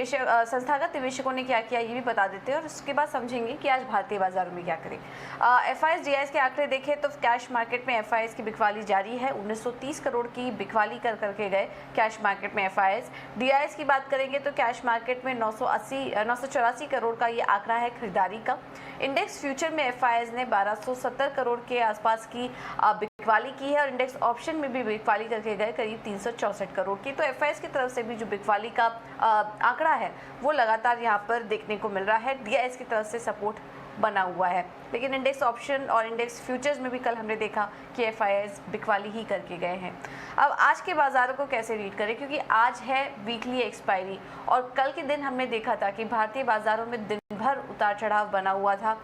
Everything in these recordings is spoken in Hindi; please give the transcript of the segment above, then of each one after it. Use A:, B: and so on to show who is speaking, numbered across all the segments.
A: संस्थागत निवेशकों ने क्या किया ये भी बता देते हैं और उसके बाद समझेंगे कि आज भारतीय बाजारों में क्या करें। एफआईएस डीआईएस के आंकड़े देखें तो कैश मार्केट में एफआईएस की बिकवाली जारी है। 1930 करोड़ की बिकवाली करके गए कैश मार्केट में एफआईएस। डीआईएस की बात करेंगे तो कैश मार्केट में 984 करोड़ का ये आंकड़ा है खरीदारी का। इंडेक्स फ्यूचर में एफआईएस ने 1270 करोड़ के आसपास की बिकवाली की है और इंडेक्स ऑप्शन में भी बिकवाली करके गए करीब 364 करोड़ की। तो एफआईएस की तरफ से भी जो बिकवाली का आंकड़ा है वो लगातार यहाँ पर देखने को मिल रहा है। डीआईएस की तरफ से सपोर्ट बना हुआ है, लेकिन इंडेक्स ऑप्शन और इंडेक्स फ्यूचर्स में भी कल हमने देखा कि एफआईएस बिकवाली ही करके गए हैं। अब आज के बाजारों को कैसे रीड करें, क्योंकि आज है वीकली एक्सपायरी और कल के दिन हमने देखा था कि भारतीय बाजारों में दिन भर उतार चढ़ाव बना हुआ था।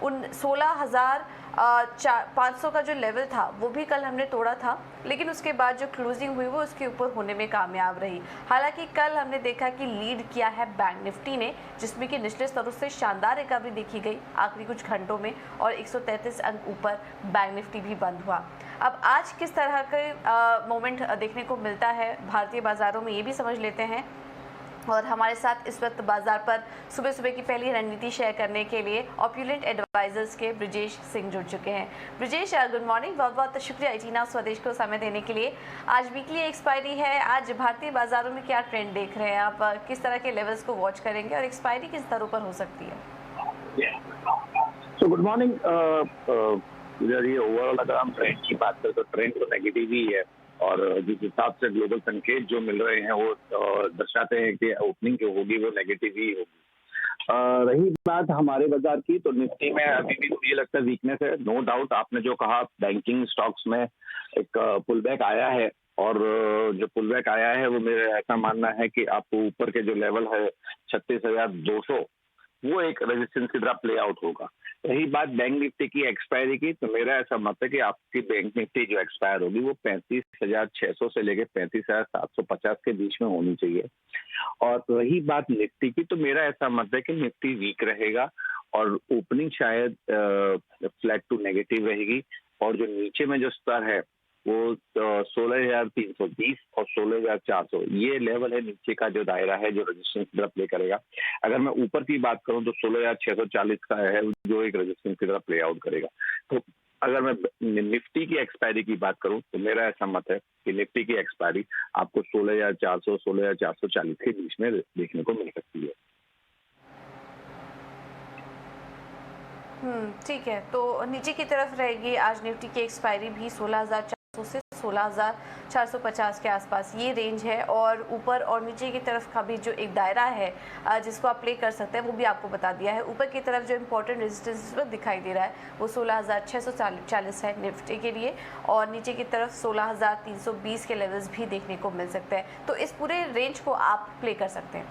A: उन 16,500 का जो लेवल था वो भी कल हमने तोड़ा था, लेकिन उसके बाद जो क्लोजिंग हुई वो उसके ऊपर होने में कामयाब रही। हालांकि कल हमने देखा कि लीड किया है बैंक निफ्टी ने, जिसमें कि निचले स्तरों से शानदार रिकवरी देखी गई आखिरी कुछ घंटों में और 133 अंक ऊपर बैंक निफ्टी भी बंद हुआ। अब आज किस तरह के मोमेंट देखने को मिलता है भारतीय बाजारों में ये भी समझ लेते हैं और हमारे साथ इस वक्त बाजार पर सुबह सुबह की पहली रणनीति शेयर करने के लिए ऑप्युलेंट एडवाइजर्स के ब्रिजेश सिंह जुड़ चुके हैं। ब्रिजेश, गुड मॉर्निंग, बहुत बहुत शुक्रिया इटीना स्वदेश को समय देने के लिए। आज वीकली एक्सपायरी है, आज भारतीय बाजारों में क्या ट्रेंड देख रहे हैं आप, किस तरह के लेवल्स को वॉच करेंगे और एक्सपायरी किस दरों पर हो सकती है?
B: Good morning. ये ओवरऑल अगर हम ट्रेंड की बात करें तो ट्रेंड तो नेगेटिव ही है और जिस हिसाब से ग्लोबल संकेत जो मिल रहे हैं वो दर्शाते हैं कि ओपनिंग जो होगी वो नेगेटिव ही होगी। रही बात हमारे बाजार की तो निफ्टी में अभी भी मुझे लगता है वीकनेस है। नो डाउट आपने जो कहा बैंकिंग स्टॉक्स में एक पुल बैक आया है और जो पुल बैक आया है वो मेरा ऐसा मानना है कि आपको ऊपर के जो लेवल है 36,200 वो एक रेजिस्टेंस की तरह प्ले आउट होगा। रही बात बैंक निफ्टी की एक्सपायरी की तो मेरा ऐसा मत है कि आपकी बैंक निफ्टी जो एक्सपायर होगी वो 35,600 से लेकर 35,750 के बीच में होनी चाहिए। और रही बात निफ्टी की तो मेरा ऐसा मत है कि निफ्टी वीक रहेगा और ओपनिंग शायद फ्लैट टू नेगेटिव रहेगी और जो नीचे में जो स्तर है वो 16,320 और 16,400 ये लेवल है नीचे का जो दायरा है जो रेजिस्टेंस की तरफ प्ले करेगा। अगर मैं ऊपर की बात करूं तो 16,640 का है जो एक रेजिस्टेंस की तरफ प्ले आउट करेगा। तो अगर मैं निफ्टी की एक्सपायरी की बात करूं तो मेरा ऐसा मत है कि निफ्टी की एक्सपायरी आपको 16,400 16,440 के बीच में देखने को मिल सकती है।
A: ठीक है, तो नीचे की तरफ रहेगी आज निफ्टी की एक्सपायरी भी 16,400 से 16,450 के आसपास ये रेंज है और ऊपर और नीचे की तरफ का भी जो एक दायरा है जिसको आप प्ले कर सकते हैं वो भी आपको बता दिया है। ऊपर की तरफ जो इंपॉर्टेंट रेजिस्टेंस दिखाई दे रहा है वो 16,640 है निफ्टी के लिए और नीचे की तरफ 16,320 के लेवल्स भी देखने को मिल सकते हैं। तो इस पूरे रेंज को आप प्ले कर सकते हैं।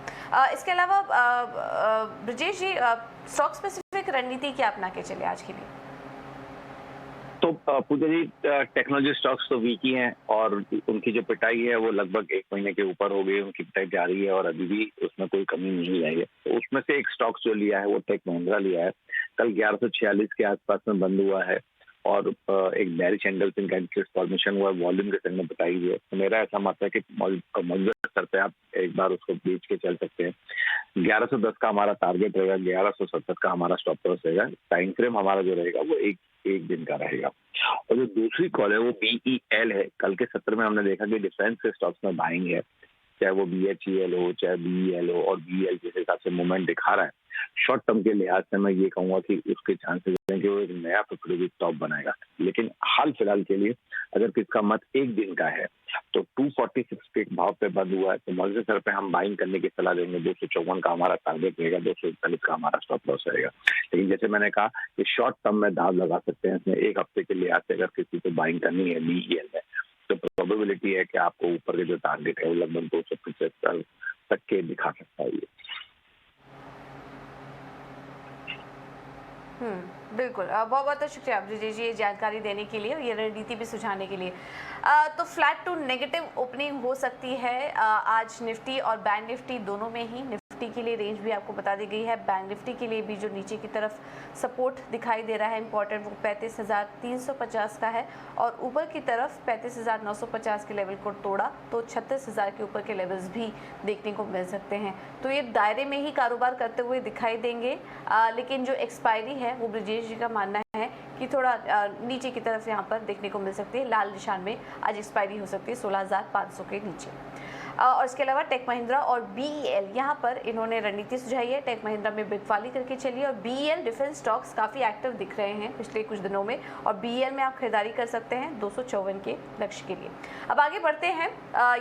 A: इसके अलावा ब्रिजेश जी, स्टॉक स्पेसिफिक रणनीति क्या अपना के चले आज के लिए?
B: तो पूजा जी टेक्नोलॉजी स्टॉक्स तो वीक ही हैं और उनकी जो पिटाई है वो लगभग 1 महीने के ऊपर हो गई। उनकी पिटाई जारी है और अभी भी उसमें कोई कमी नहीं आई है। तो उसमें से एक स्टॉक्स जो लिया है वो टेक महिंद्रा लिया है। कल 1146 के आसपास में बंद हुआ है और एक बेरिश एंगल्स फॉर्मेशन हुआ, वॉल्यूम के संग में बताई हुई है। तो मेरा ऐसा मत है कि मौजूदा स्तर पे आप एक बार उसको बेच के चल सकते हैं। 1110 का हमारा टारगेट रहेगा, 1170 का हमारा स्टॉप लॉस रहेगा। टाइम फ्रेम हमारा जो रहेगा वो एक दिन का रहेगा। और जो दूसरी कॉल है वो BEL है। कल के सत्र में हमने देखा कि डिफेंस के स्टॉक्स में बाइंग है, चाहे वो BHEL हो चाहे BEL हो और BEL जिस हिसाब से मूवमेंट दिखा रहा है शॉर्ट टर्म के लिहाज से मैं ये कहूंगा कि उसके चांसेस हैं कि वो एक नया फिफ्टी टॉप बनाएगा। लेकिन हाल फिलहाल के लिए अगर किसका मत एक दिन का है तो 246 के भाव पे बंद हुआ है तो मौजूदा स्तर पे हम बाइंग करने की सलाह देंगे। 254 का हमारा टारगेट रहेगा, 241 का हमारा स्टॉप लॉस रहेगा। लेकिन जैसे मैंने कहा कि शॉर्ट टर्म में दाव लगा सकते हैं इसमें एक हफ्ते के लिहाज से अगर किसी को बाइंग करनी है BEL में तो प्रोबेबिलिटी है कि आपको ऊपर के जो टारगेट है वो लगभग 275 तक के दिखा सकता है।
A: बिल्कुल, बहुत बहुत शुक्रिया ब्रिजेश जी ये जानकारी देने के लिए और ये रणनीति भी सुझाने के लिए। तो फ्लैट टू नेगेटिव ओपनिंग हो सकती है आज निफ्टी और बैंक निफ्टी दोनों में ही। निफ्टी निफ्टी के लिए रेंज भी आपको बता दी गई है। बैंक निफ्टी के लिए भी जो नीचे की तरफ सपोर्ट दिखाई दे रहा है इम्पॉर्टेंट, वो 35,350 का है और ऊपर की तरफ 35,950 के लेवल को तोड़ा तो 36,000 के ऊपर के लेवल्स भी देखने को मिल सकते हैं। तो ये दायरे में ही कारोबार करते हुए दिखाई देंगे, लेकिन जो एक्सपायरी है वो ब्रिजेश जी का मानना है कि थोड़ा नीचे की तरफ यहाँ पर देखने को मिल सकती है। लाल निशान में आज एक्सपायरी हो सकती है 16,500 के नीचे। और इसके अलावा टेक महिंद्रा और बीईएल यहाँ पर इन्होंने रणनीति सुझाई है। टेक महिंद्रा में बिकवाली करके चलिए और बीईएल डिफेंस स्टॉक्स काफ़ी एक्टिव दिख रहे हैं पिछले कुछ दिनों में और बीईएल में आप खरीदारी कर सकते हैं 254 के लक्ष्य के लिए। अब आगे बढ़ते हैं,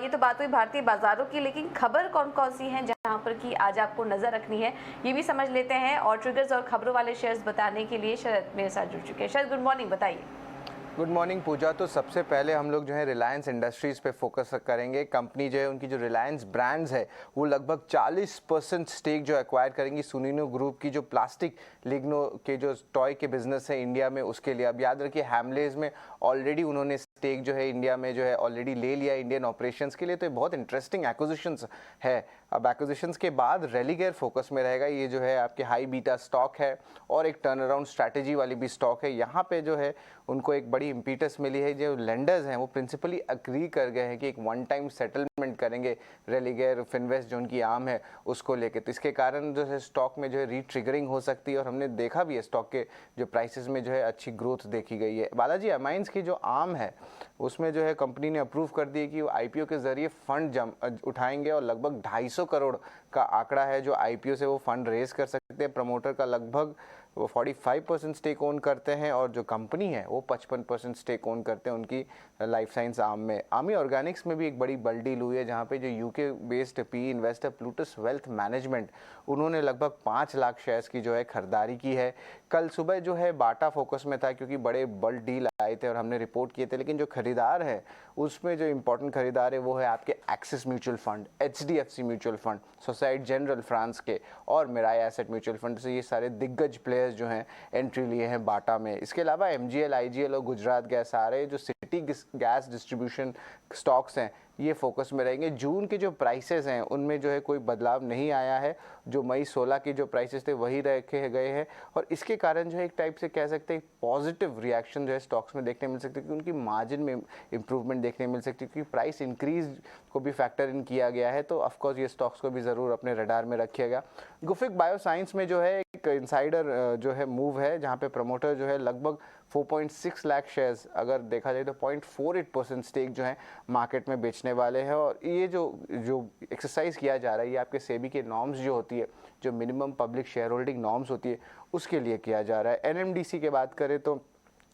A: ये तो बात हुई भारतीय बाजारों की, लेकिन खबर कौन कौन सी हैं जहाँ पर कि आज आपको नजर रखनी है ये भी समझ लेते हैं। और ट्रिगर्स और खबरों वाले शेयर्स बताने के लिए शरद मेरे साथ जुड़ चुके हैं। शरद, गुड मॉर्निंग, बताइए।
C: गुड मॉर्निंग पूजा। तो सबसे पहले हम लोग जो है रिलायंस इंडस्ट्रीज़ पे फोकस करेंगे। कंपनी जो है उनकी जो रिलायंस ब्रांड्स है वो लगभग 40% स्टेक जो एक्वायर करेंगी सुनिनो ग्रुप की जो प्लास्टिक लिग्नो के जो टॉय के बिजनेस है इंडिया में उसके लिए। अब याद रखिए हैमलेज में ऑलरेडी उन्होंने स्टेक जो है इंडिया में जो है ऑलरेडी ले लिया इंडियन ऑपरेशंस के लिए, तो ये बहुत इंटरेस्टिंग एक्विजिशंस है। अब एक्विजिशंस के बाद रेलिगेयर फोकस में रहेगा। ये जो है आपके हाई बीटा स्टॉक है और एक टर्न अराउंड स्ट्रैटेजी वाली भी स्टॉक है। यहाँ पे जो है उनको एक बड़ी इम्पीटस मिली है। जो लेंडर्स हैं वो प्रिंसिपली अग्री कर गए हैं कि एक वन टाइम सेटलमेंट करेंगे रेलिगेयर फिनवेस्ट जो उनकी आर्म है उसको लेके, तो इसके कारण जो है स्टॉक में जो है रीट्रिगरिंग हो सकती है और हमने देखा भी है स्टॉक के जो प्राइसेस में जो है अच्छी ग्रोथ देखी गई है। बालाजी अमाइंस की जो आर्म है उसमें जो है कंपनी ने अप्रूव कर दी है कि वो आईपीओ के जरिए फंड उठाएंगे और लगभग 250 करोड़ का आंकड़ा है जो आईपीओ से वो फंड रेज कर सकते हैं। प्रमोटर का लगभग वो 45% स्टेक ओन करते हैं और जो कंपनी है वो 55% स्टेक ओन करते हैं उनकी लाइफ साइंस आर्म में। आमी ऑर्गेनिक्स में भी एक बड़ी डील हुई है जहाँ पे जो UK based P investor Plutus wealth management उन्होंने लगभग 5 लाख शेयर्स की जो है खरीदारी की है। कल सुबह जो है बाटा फोकस में था क्योंकि बड़े बल्क डील आए थे और हमने रिपोर्ट किए थे, लेकिन जो खरीदार है उसमें जो इंपॉर्टेंट खरीदार है वो है आपके axis mutual fund, HDFC mutual fund, society general France के और मिराई एसेट म्यूचुअल फंड से ये सारे दिग्गज प्लेयर्स जो हैं एंट्री लिए हैं बाटा में। इसके अलावा एमजीएल, आईजीएल और गुजरात गैस सारे जो सिटी गैस डिस्ट्रीब्यूशन स्टॉक्स हैं ये फोकस में रहेंगे। जून के जो प्राइसेस हैं उनमें जो है कोई बदलाव नहीं आया है, जो मई 16 के जो प्राइसेस थे वही रखे गए हैं और इसके कारण जो है एक टाइप से कह सकते हैं पॉजिटिव रिएक्शन जो है स्टॉक्स में देखने मिल सकती है कि उनकी मार्जिन में इंप्रूवमेंट देखने मिल सकती है क्योंकि प्राइस इंक्रीज को भी फैक्टर इन किया गया है। तो ऑफकोर्स ये स्टॉक्स को भी ज़रूर अपने रडार में रखिएगा। गुफिक बायोसाइंस में जो है एक इनसाइडर जो है मूव है जहाँ पे प्रमोटर जो है लगभग 4.6 लाख शेयर्स अगर देखा जाए तो 0.48% स्टेक जो है मार्केट में बेचने वाले हैं और ये जो एक्सरसाइज किया जा रहा है ये आपके सेबी के नॉर्म्स जो होती है, जो minimum public share holding norms होती है उसके लिए किया जा रहा है। एनएमडीसी की बात करें तो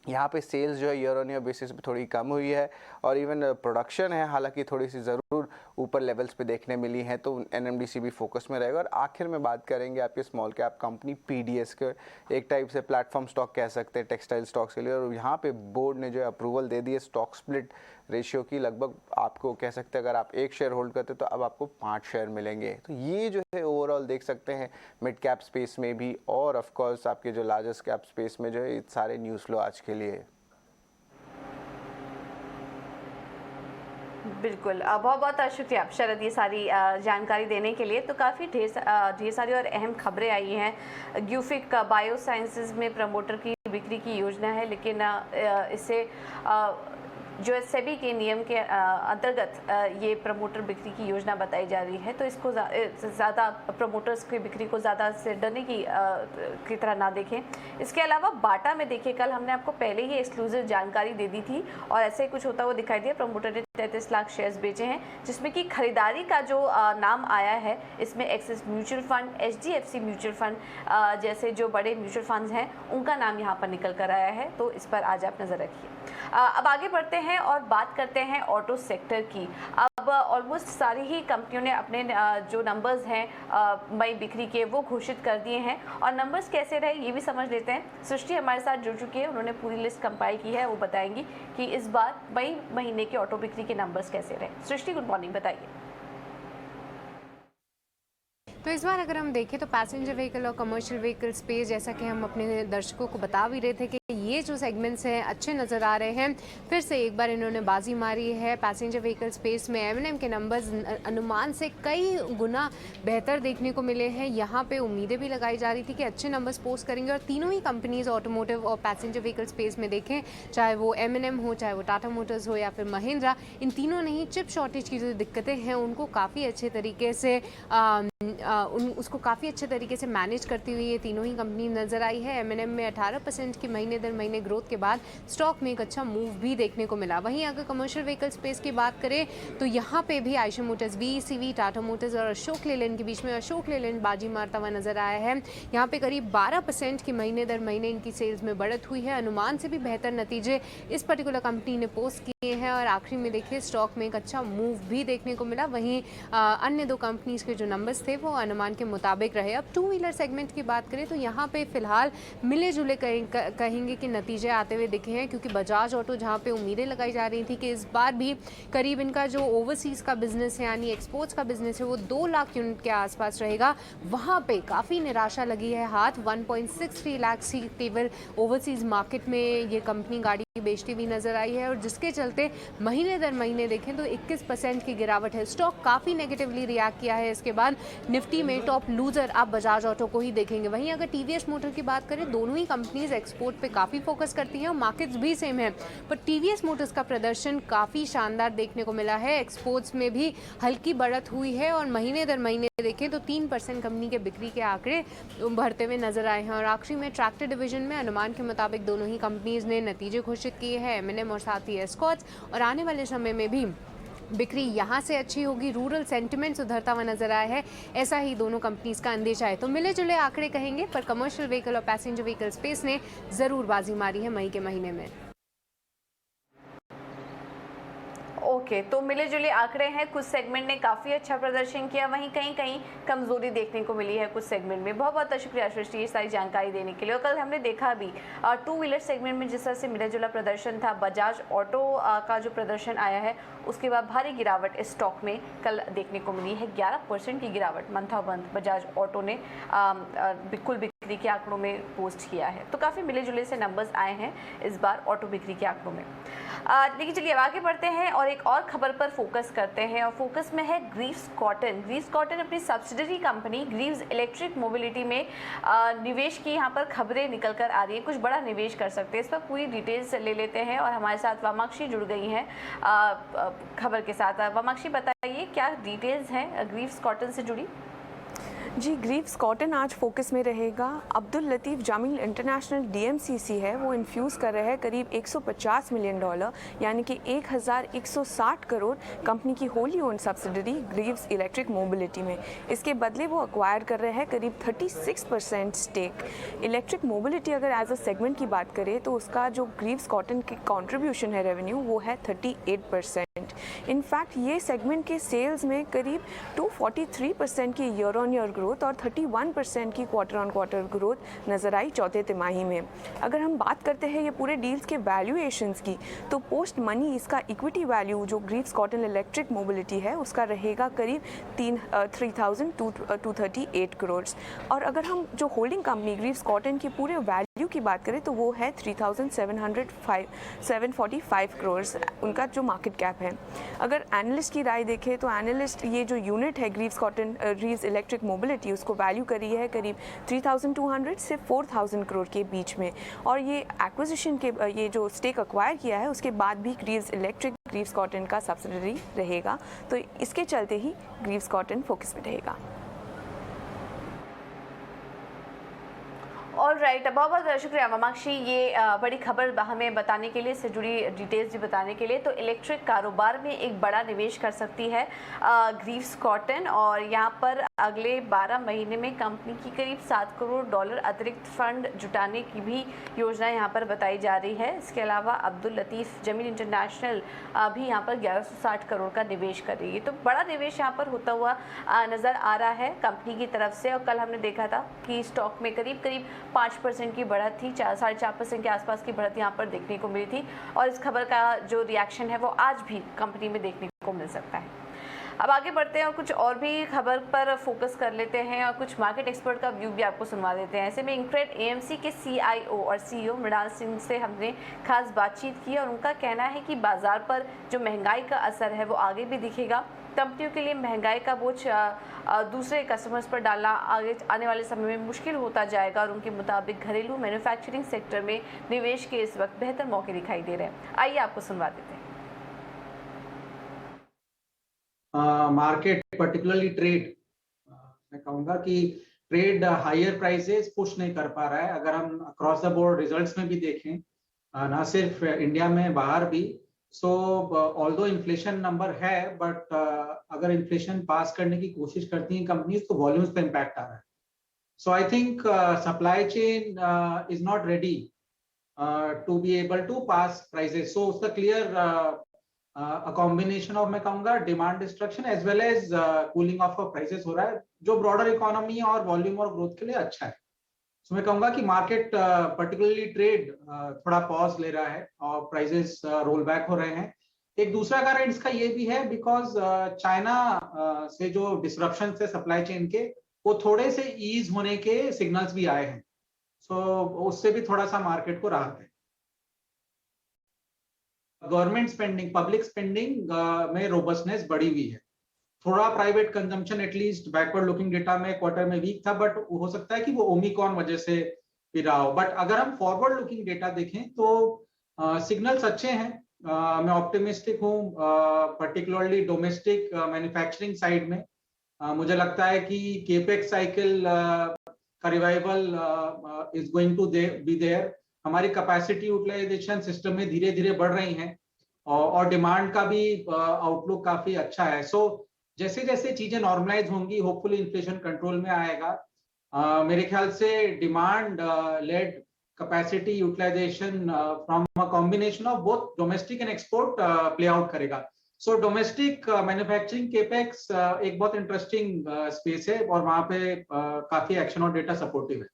C: यहाँ पे सेल्स जो है ईयर ऑन ईयर बेसिस पे थोड़ी कम हुई है और इवन प्रोडक्शन है हालांकि थोड़ी सी ज़रूर ऊपर लेवल्स पे देखने मिली है, तो एनएमडीसी भी फोकस में रहेगा। और आखिर में बात करेंगे आपके स्मॉल कैप कंपनी पीडीएस के, एक टाइप से प्लेटफॉर्म स्टॉक कह सकते हैं टेक्सटाइल स्टॉक्स के लिए, और यहाँ पे बोर्ड ने जो है अप्रूवल दे दी है स्टॉक स्प्लिट रेशियो की। लगभग आपको कह सकते हैं अगर आप 1 शेयर होल्ड करते तो अब आपको 5 शेयर मिलेंगे। तो ये जो है ओवरऑल देख सकते हैं मिड कैप स्पेस में भी और ऑफ कोर्स आपके जो लार्जेस्ट कैप स्पेस में जो है सारे न्यूज़ फ्लो आज के लिए।
A: बिल्कुल, बहुत बहुत शुक्रिया शरद ये सारी जानकारी देने के लिए। तो काफ़ी ढेर सारी और अहम खबरें आई हैं। ग्यूफिक बायोसाइंसेज में प्रमोटर की बिक्री की योजना है, लेकिन इससे जो सेबी के नियम के अंतर्गत ये प्रमोटर बिक्री की योजना बताई जा रही है, तो इसको ज़्यादा प्रमोटर्स की बिक्री को ज़्यादा से डरने की तरह ना देखें। इसके अलावा बाटा में देखिए कल हमने आपको पहले ही एक्सक्लूसिव जानकारी दे दी थी और ऐसे ही कुछ होता हुआ दिखाई दिया। प्रमोटर ने 33 लाख शेयर्स बेचे हैं जिसमें कि खरीदारी का जो नाम आया है इसमें axis mutual fund, HDFC mutual fund जैसे जो बड़े म्यूचुअल फंड्स हैं उनका नाम यहाँ पर निकल कर आया है, तो इस पर आज आप नज़र रखिए। अब आगे बढ़ते हैं और बात करते हैं ऑटो सेक्टर की। अब ऑलमोस्ट सारी ही कंपनियों ने अपने जो नंबर्स हैं मई बिक्री के वो घोषित कर दिए हैं और नंबर्स कैसे रहे ये भी समझ लेते हैं। सृष्टि हमारे साथ जुड़ चुकी है, उन्होंने पूरी लिस्ट कंपाइल की है, वो बताएंगी कि इस बार मई महीने के ऑटो बिक्री के नंबर्स कैसे रहे। सृष्टि, गुड मॉर्निंग, बताइए।
D: तो इस बार अगर हम देखें तो पैसेंजर व्हीकल और कमर्शियल व्हीकल स्पेस, जैसा कि हम अपने दर्शकों को बता भी रहे थे कि ये जो सेगमेंट्स हैं अच्छे नज़र आ रहे हैं। फिर से एक बार इन्होंने बाजी मारी है पैसेंजर व्हीकल स्पेस में। M&M के नंबर्स अनुमान से कई गुना बेहतर देखने को मिले हैं। यहाँ पे उम्मीदें भी लगाई जा रही थी कि अच्छे नंबर्स पोस्ट करेंगे, और तीनों ही कंपनीज ऑटोमोटिव और पैसेंजर व्हीकल स्पेस में देखें, चाहे वो M&M हो, चाहे वो टाटा मोटर्स हो या फिर महिंद्रा, इन तीनों ने ही चिप शॉर्टेज की जो दिक्कतें हैं उनको काफ़ी अच्छे तरीके से उसको काफ़ी अच्छे तरीके से मैनेज करती हुई ये तीनों ही कंपनी नज़र आई है। M&M में 18% की महीने दर महीने ग्रोथ के बाद स्टॉक में एक अच्छा मूव भी देखने को मिला। वहीं अगर कमर्शियल व्हीकल स्पेस की बात करें तो यहाँ पे भी Eicher Motors, VECV, Tata Motors और अशोक लेलैंड के बीच में अशोक लेलैंड बाजी मारता हुआ नजर आया है। यहाँ पे करीब 12% की महीने दर महीने इनकी सेल्स में बढ़त हुई है। अनुमान से भी बेहतर नतीजे इस पर्टिकुलर कंपनी ने पोस्ट किए हैं, और आखिरी में देखिए स्टॉक में एक अच्छा मूव भी देखने को मिला। वहीं अन्य दो कंपनीज के जो नंबर्स थे वो अनुमान के मुताबिक रहे। अब टू व्हीलर सेगमेंट की बात करें तो यहाँ पे फिलहाल मिले जुले कहेंगे कि नतीजे आते हुए दिखे हैं, क्योंकि बजाज ऑटो जहाँ पे उम्मीदें लगाई जा रही थी कि इस बार भी करीब इनका जो ओवरसीज़ का बिजनेस है यानी एक्सपोर्ट्स का बिजनेस है वो 2 लाख यूनिट के आसपास रहेगा, वहाँ पे काफ़ी निराशा लगी है हाथ। 1.63 लाख सी केवल ओवरसीज़ मार्केट में ये कंपनी गाड़ी बेचती हुई नजर आई है, और जिसके चलते महीने दर महीने देखें तो 21% की गिरावट है। स्टॉक काफ़ी नेगेटिवली रिएक्ट किया है। इसके बाद निफ्टी में टॉप लूजर आप बजाज ऑटो को ही देखेंगे। वहीं अगर TVS मोटर की बात करें, दोनों ही कंपनीज एक्सपोर्ट पे काफ़ी फोकस करती हैं और मार्केट्स भी सेम है, पर TVS मोटर्स का प्रदर्शन काफ़ी शानदार देखने को मिला है। एक्सपोर्ट्स में भी हल्की बढ़त हुई है, और महीने दर महीने देखें तो 3% कंपनी के बिक्री के आंकड़े बढ़ते हुए नजर आए हैं। और आखिरी में ट्रैक्टर डिवीजन में अनुमान के मुताबिक दोनों ही कंपनीज ने नतीजे घोषित किए हैं, M&M और साथ ही एस्कॉर्ट्स, और आने वाले समय में भी बिक्री यहाँ से अच्छी होगी। रूरल सेंटिमेंट सुधरता हुआ नजर आया है, ऐसा ही दोनों कंपनीज का अंदेशा है। तो मिले जुले आंकड़े कहेंगे, पर कमर्शियल व्हीकल और पैसेंजर व्हीकल स्पेस ने जरूर बाजी मारी है मई के महीने में।
A: ओके, तो मिले जुले आंकड़े हैं। कुछ सेगमेंट ने काफ़ी अच्छा प्रदर्शन किया, वहीं कहीं कहीं कमजोरी देखने को मिली है कुछ सेगमेंट में। बहुत बहुत शुक्रिया आशीष जी ये सारी जानकारी देने के लिए। और कल हमने देखा भी टू व्हीलर सेगमेंट में जिस तरह से मिला जुला प्रदर्शन था, बजाज ऑटो का जो प्रदर्शन आया है उसके बाद भारी गिरावट इस स्टॉक में कल देखने को मिली है। 11% की गिरावट मंथाबंद बजाज ऑटो ने बिल्कुल बिक्री के आंकड़ों में पोस्ट किया है। तो काफ़ी मिले जुले से नंबर्स आए हैं इस बार ऑटो बिक्री के आंकड़ों में। लेकिन चलिए अब आगे बढ़ते हैं और एक और खबर पर फोकस करते हैं, और फोकस में है ग्रीव्स कॉटन। ग्रीव्स कॉटन अपनी subsidiary company Greaves electric mobility में निवेश की यहाँ पर खबरें निकल कर आ रही है। कुछ बड़ा निवेश कर सकते हैं, इस पर पूरी डिटेल्स ले लेते हैं, और हमारे साथ वामाक्षी जुड़ गई हैं खबर के साथ। वामाक्षी बताइए क्या डिटेल्स हैं ग्रीव्स कॉटन से जुड़ी?
E: जी, ग्रीव्स कॉटन आज फोकस में रहेगा। अब्दुल लतीफ़ जामिल इंटरनेशनल DMCC है, वो इन्फ्यूज़ कर रहे हैं करीब $150 मिलियन यानी कि 1160 करोड़ कंपनी की Holi own subsidiary Greaves electric mobility में। इसके बदले वो अक्वायर कर रहे हैं करीब 36% स्टेक। इलेक्ट्रिक मोबिलिटी अगर एज अ सेगमेंट की बात करें तो उसका जो ग्रीव्स कॉटन की कॉन्ट्रीब्यूशन है रेवेन्यू वो है 38%। इनफैक्ट ये सेगमेंट के सेल्स में करीब 243% की ईयर ऑन ईयर ग्रोथ और 31% की क्वार्टर ऑन क्वार्टर ग्रोथ नजर आई चौथे तिमाही में। अगर हम बात करते हैं ये पूरे डील्स के वैल्यूएशंस की, तो पोस्ट मनी इसका इक्विटी वैल्यू जो ग्रीव्स कॉटन इलेक्ट्रिक मोबिलिटी है उसका रहेगा करीब 3,238 करोड़। और अगर हम जो होल्डिंग कंपनी ग्रीव्स कॉटन की पूरे वैल्यू की बात करें तो वो है 3,745 करोड़ उनका जो मार्केट कैप है। अगर एनालिस्ट की राय देखें तो एनालिस्ट ये जो यूनिट है Greaves cotton Greaves electric mobility उसको वैल्यू करी है करीब 3,200 से 4,000 करोड़ के बीच में। और ये एक्विजिशन के ये जो स्टेक अक्वायर किया है उसके बाद भी ग्रीव्स इलेक्ट्रिक ग्रीव्स कॉटन का सब्सिडरी रहेगा, तो इसके चलते ही ग्रीव्स कॉटन फोकस में रहेगा।
A: ऑल राइट, बहुत बहुत शुक्रिया वामाक्षी ये बड़ी खबर हमें बताने के लिए, इससे जुड़ी डिटेल्स भी बताने के लिए। तो इलेक्ट्रिक कारोबार में एक बड़ा निवेश कर सकती है ग्रीव्स कॉटन, और यहाँ पर अगले 12 महीने में कंपनी की करीब $7 करोड़ अतिरिक्त फंड जुटाने की भी योजना यहाँ पर बताई जा रही है। इसके अलावा अब्दुल लतीफ़ जमील इंटरनेशनल भी यहाँ पर 1160 करोड़ का निवेश कर रही है। तो बड़ा निवेश यहाँ पर होता हुआ नज़र आ रहा है कंपनी की तरफ से। और कल हमने देखा था कि स्टॉक में करीब 5% की बढ़त थी, 4-4.5% के आसपास की बढ़त यहाँ पर देखने को मिली थी, और इस खबर का जो रिएक्शन है वो आज भी कंपनी में देखने को मिल सकता है। अब आगे बढ़ते हैं और कुछ और भी खबर पर फोकस कर लेते हैं और कुछ मार्केट एक्सपर्ट का व्यू भी आपको सुनवा देते हैं। ऐसे में इंक्रेड एएमसी के CIO और CEO मृणाल सिंह से हमने खास बातचीत की और उनका कहना है कि बाजार पर जो महंगाई का असर है वो आगे भी दिखेगा। कंपनियों के लिए महंगाई का बोझ दूसरे कस्टमर्स पर डालना आगे आने वाले समय में मुश्किल होता जाएगा और उनके मुताबिक घरेलू मैन्युफैक्चरिंग सेक्टर में निवेश के इस वक्त बेहतर मौके दिखाई दे रहे हैं। आइए आपको सुनवा देते हैं।
F: मार्केट पर्टिकुलरली ट्रेड, मैं कहूँगा कि ट्रेड हायर प्राइसेस पुश नहीं कर पा रहा है। अगर हम अक्रॉस द बोर्ड रिजल्ट्स में भी देखें, ना सिर्फ इंडिया में बाहर भी, सो ऑल्दो इन्फ्लेशन नंबर है, बट अगर इन्फ्लेशन पास करने की कोशिश करती हैं कंपनीज तो वॉल्यूम्स पे इम्पैक्ट आ रहा है। So I think supply chain is not ready to be able to pass prices. So उसका क्लियर a combination of, मैं कहूँगा, demand destruction as well as cooling off prices हो रहा है, जो ब्रॉडर इकोनॉमी और वॉल्यूम और ग्रोथ के लिए अच्छा है। So, मैं कहूँगा कि मार्केट पर्टिकुलरली ट्रेड थोड़ा पॉज ले रहा है और प्राइसेस रोल बैक हो रहे हैं। एक दूसरा कारण इसका ये भी है बिकॉज चाइना से जो डिसरप्शन है सप्लाई चेन के, वो थोड़े से ईज होने के सिग्नल्स भी आए हैं। सो उससे भी थोड़ा सा मार्केट को राहत है। गवर्नमेंट स्पेंडिंग, पब्लिक स्पेंडिंग में रोबस्टनेस बढ़ी हुई है। थोड़ा private consumption at least backward looking data में क्वार्टर में वीक था, बट हो सकता है कि वो ओमिक्रॉन वजह से भी रहा हो। बट अगर हम फॉरवर्ड लुकिंग डेटा देखें तो सिग्नल्स अच्छे हैं। मैं ऑप्टिमिस्टिक हूँ, पर्टिकुलरली डोमेस्टिक मैन्युफैक्चरिंग साइड में। मुझे लगता है कि केपेक्स साइकिल का revival is going to be there. हमारी कैपेसिटी यूटिलाइजेशन सिस्टम में धीरे धीरे बढ़ रही हैं और डिमांड का भी आउटलुक काफी अच्छा है। सो जैसे जैसे चीजें नॉर्मलाइज होंगी, होपफुली इन्फ्लेशन कंट्रोल में आएगा। मेरे ख्याल से demand led capacity utilisation from a combination of both domestic and export play out करेगा। सो डोमेस्टिक मैन्युफैक्चरिंग केपेक्स एक बहुत इंटरेस्टिंग स्पेस है और वहां पे काफी एक्शन और डेटा सपोर्टिव है।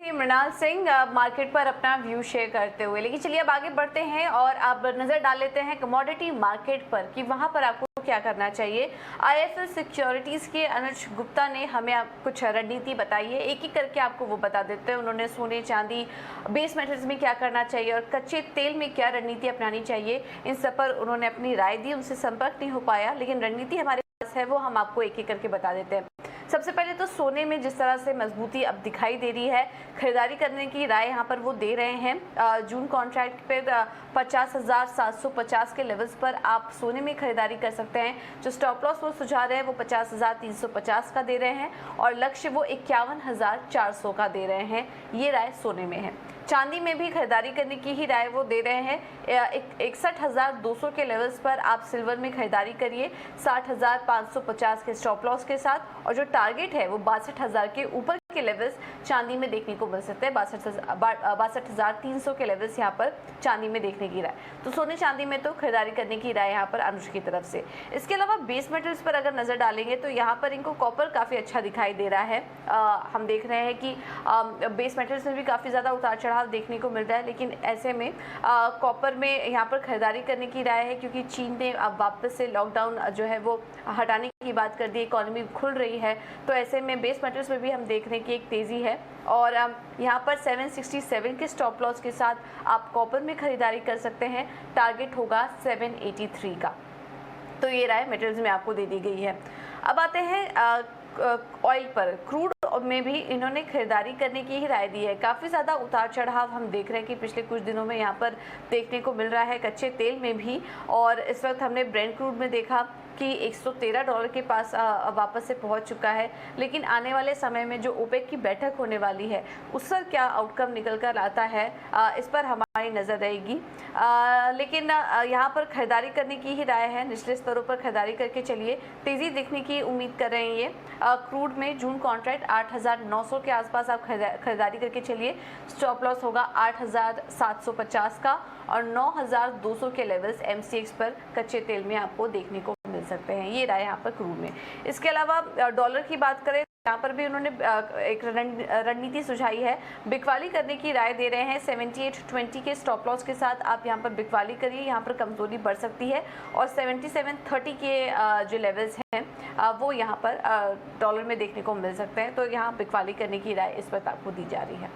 A: मृणाल सिंह मार्केट पर अपना व्यू शेयर करते हुए, लेकिन चलिए अब आगे बढ़ते हैं और अब नजर डाल लेते हैं कमोडिटी मार्केट पर कि वहां पर आपको क्या करना चाहिए। IIFL सिक्योरिटीज के अनुज गुप्ता ने हमें कुछ रणनीति बताई है, एक एक करके आपको वो बता देते हैं। उन्होंने सोने, चांदी, बेस मेटल्स में क्या करना चाहिए और कच्चे तेल में क्या रणनीति अपनानी चाहिए, इन सब पर उन्होंने अपनी राय दी। उनसे संपर्क नहीं हो पाया, लेकिन रणनीति हमारे पास है, वो हम आपको एक एक करके बता देते हैं। सबसे पहले तो सोने में जिस तरह से मजबूती अब दिखाई दे रही है, खरीदारी करने की राय यहाँ पर वो दे रहे हैं। जून कॉन्ट्रैक्ट पर 50,750 के लेवल्स पर आप सोने में खरीदारी कर सकते हैं। जो स्टॉप लॉस वो सुझा रहे हैं वो 50,350 का दे रहे हैं और लक्ष्य वो 51,400 का दे रहे हैं। ये राय सोने में है। चांदी में भी खरीदारी करने की ही राय वो दे रहे हैं। 61,200 के लेवल्स पर आप सिल्वर में खरीदारी करिए 60,550 के स्टॉप लॉस के साथ, और जो टारगेट है वो 62,000 के ऊपर के लेवल्स चांदी में देखने को मिल सकते हैं। 62,300 के लेवल्स यहाँ पर चांदी में देखने की राय। तो सोने चांदी में तो खरीदारी करने की राय यहाँ पर अनुज की तरफ से। इसके अलावा बेस मेटल्स पर अगर नजर डालेंगे तो यहाँ पर इनको कॉपर काफी अच्छा दिखाई दे रहा है। हम देख रहे हैं कि बेस मेटल्स में भी काफी ज्यादा उतार चढ़ाव देखने को मिल रहा है, लेकिन ऐसे में कॉपर में यहाँ पर खरीदारी करने की राय है, क्योंकि चीन ने अब वापस से लॉकडाउन जो है वो हटाने की बात कर दी, इकोनॉमी खुल रही है। तो ऐसे में बेस मेटल्स में भी हम देख रहे हैं कि एक तेजी है और यहाँ पर 767 के स्टॉप लॉस के साथ आप कॉपर में खरीदारी कर सकते हैं। टारगेट होगा 783 का। तो ये राय मेटल्स में आपको दे दी गई है। अब आते हैं ऑयल पर। क्रूड में भी इन्होंने खरीदारी करने की ही राय दी है। काफ़ी ज़्यादा उतार चढ़ाव हम देख रहे हैं कि पिछले कुछ दिनों में यहाँ पर देखने को मिल रहा है, कच्चे तेल में भी। और इस वक्त हमने ब्रेंट क्रूड में देखा कि $113 के पास वापस से पहुंच चुका है, लेकिन आने वाले समय में जो ओपेक की बैठक होने वाली है उस पर क्या आउटकम निकल कर आता है, इस पर हमारी नज़र रहेगी। लेकिन यहाँ पर खरीदारी करने की ही राय है। निचले स्तरों पर खरीदारी करके चलिए, तेज़ी देखने की उम्मीद कर रहे हैं ये। क्रूड में जून कॉन्ट्रैक्ट 8,900 के आसपास आप खरीदारी करके चलिए। स्टॉप लॉस होगा 8,750 का और 9,200 के लेवल्स MCX पर कच्चे तेल में आपको देखने को मिल सकते हैं। ये राय यहाँ पर क्रूड में। इसके अलावा डॉलर की बात करें यहाँ पर भी उन्होंने एक रणनीति सुझाई है, बिकवाली करने की राय दे रहे हैं। 78.20 के स्टॉप लॉस के साथ आप यहाँ पर बिकवाली करिए, यहाँ पर कमजोरी बढ़ सकती है। और 77.30 के जो लेवल्स हैं वो यहाँ पर डॉलर में देखने को मिल सकते हैं, तो यहाँ बिकवाली करने की राय इस वक्त आपको दी जा रही है।